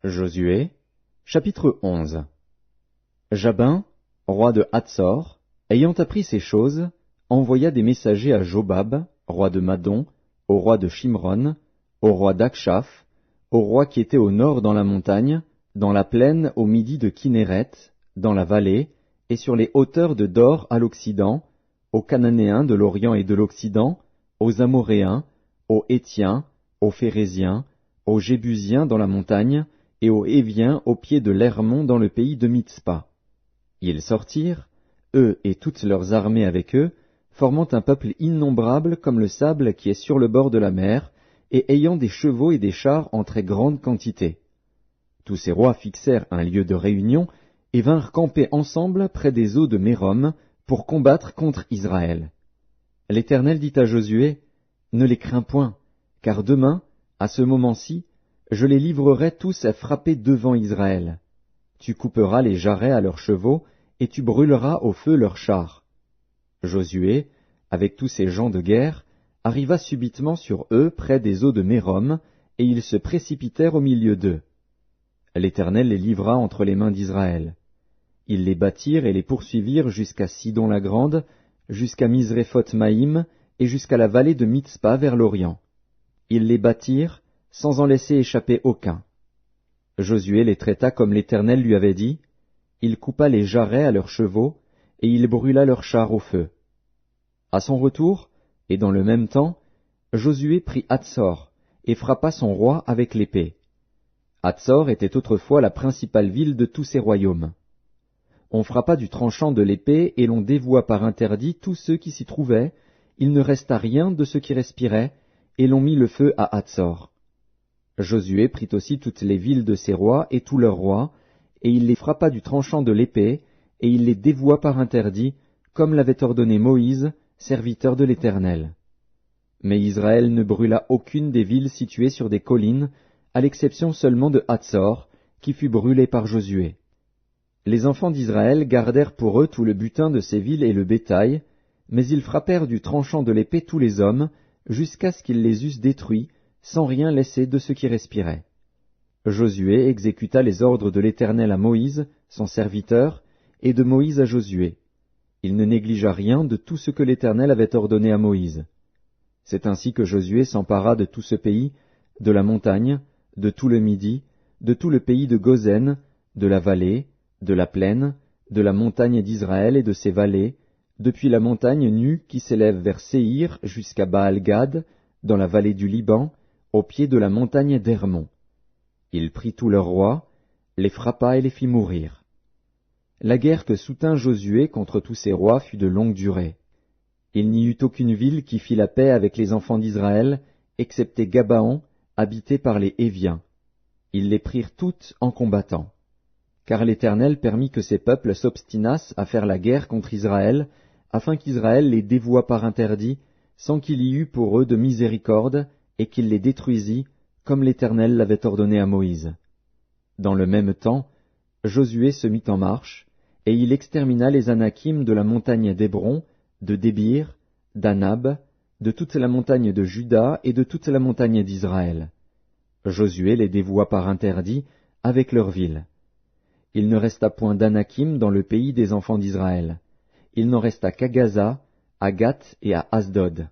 Josué, chapitre 11. Jabin, roi de Hatsor, ayant appris ces choses, envoya des messagers à Jobab, roi de Madon, au roi de Shimron, au roi d'Akshaph, au roi qui était au nord dans la montagne, dans la plaine au midi de Kinéret, dans la vallée, et sur les hauteurs de Dor à l'occident, aux Cananéens de l'Orient et de l'Occident, aux Amoréens, aux Hétiens, aux Phéréziens, aux Jébusiens dans la montagne, et aux Héviens au pied de l'Hermon dans le pays de Mitzpa. Ils sortirent, eux et toutes leurs armées avec eux, formant un peuple innombrable comme le sable qui est sur le bord de la mer, et ayant des chevaux et des chars en très grande quantité. Tous ces rois fixèrent un lieu de réunion, et vinrent camper ensemble près des eaux de Mérom, pour combattre contre Israël. L'Éternel dit à Josué, « Ne les crains point, car demain, à ce moment-ci, je les livrerai tous à frapper devant Israël. Tu couperas les jarrets à leurs chevaux, et tu brûleras au feu leurs chars. » Josué, avec tous ses gens de guerre, arriva subitement sur eux près des eaux de Mérom, et ils se précipitèrent au milieu d'eux. L'Éternel les livra entre les mains d'Israël. Ils les battirent et les poursuivirent jusqu'à Sidon-la-Grande, jusqu'à Misréphoth-Maïm, et jusqu'à la vallée de Mitzpa vers l'Orient. Ils les battirent, sans en laisser échapper aucun. Josué les traita comme l'Éternel lui avait dit, il coupa les jarrets à leurs chevaux, et il brûla leurs chars au feu. À son retour, et dans le même temps, Josué prit Hatsor, et frappa son roi avec l'épée. Hatsor était autrefois la principale ville de tous ses royaumes. On frappa du tranchant de l'épée, et l'on dévoua par interdit tous ceux qui s'y trouvaient, il ne resta rien de ceux qui respiraient, et l'on mit le feu à Hatsor. Josué prit aussi toutes les villes de ses rois et tous leurs rois, et il les frappa du tranchant de l'épée, et il les dévoua par interdit, comme l'avait ordonné Moïse, serviteur de l'Éternel. Mais Israël ne brûla aucune des villes situées sur des collines, à l'exception seulement de Hatsor, qui fut brûlée par Josué. Les enfants d'Israël gardèrent pour eux tout le butin de ces villes et le bétail, mais ils frappèrent du tranchant de l'épée tous les hommes, jusqu'à ce qu'ils les eussent détruits, sans rien laisser de ceux qui respiraient. Josué exécuta les ordres de l'Éternel à Moïse, son serviteur, et de Moïse à Josué. Il ne négligea rien de tout ce que l'Éternel avait ordonné à Moïse. C'est ainsi que Josué s'empara de tout ce pays, de la montagne, de tout le Midi, de tout le pays de Gozen, de la vallée, de la plaine, de la montagne d'Israël et de ses vallées, depuis la montagne nue qui s'élève vers Séhir jusqu'à Baal-Gad, dans la vallée du Liban, au pied de la montagne d'Hermon. Il prit tous leurs rois, les frappa et les fit mourir. La guerre que soutint Josué contre tous ces rois fut de longue durée. Il n'y eut aucune ville qui fit la paix avec les enfants d'Israël, excepté Gabaon, habité par les Héviens. Ils les prirent toutes en combattant. Car l'Éternel permit que ces peuples s'obstinassent à faire la guerre contre Israël, afin qu'Israël les dévouât par interdit, sans qu'il y eût pour eux de miséricorde, et qu'il les détruisît, comme l'Éternel l'avait ordonné à Moïse. Dans le même temps, Josué se mit en marche, et il extermina les Anakim de la montagne d'Hébron, de Débir, d'Anab, de toute la montagne de Juda et de toute la montagne d'Israël. Josué les dévoua par interdit, avec leurs villes. Il ne resta point d'Anakim dans le pays des enfants d'Israël. Il n'en resta qu'à Gaza, à Gath et à Asdod.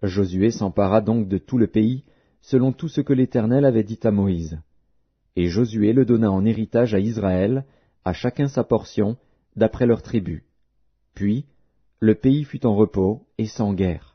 Josué s'empara donc de tout le pays, selon tout ce que l'Éternel avait dit à Moïse. Et Josué le donna en héritage à Israël, à chacun sa portion, d'après leurs tribus. Puis, le pays fut en repos et sans guerre.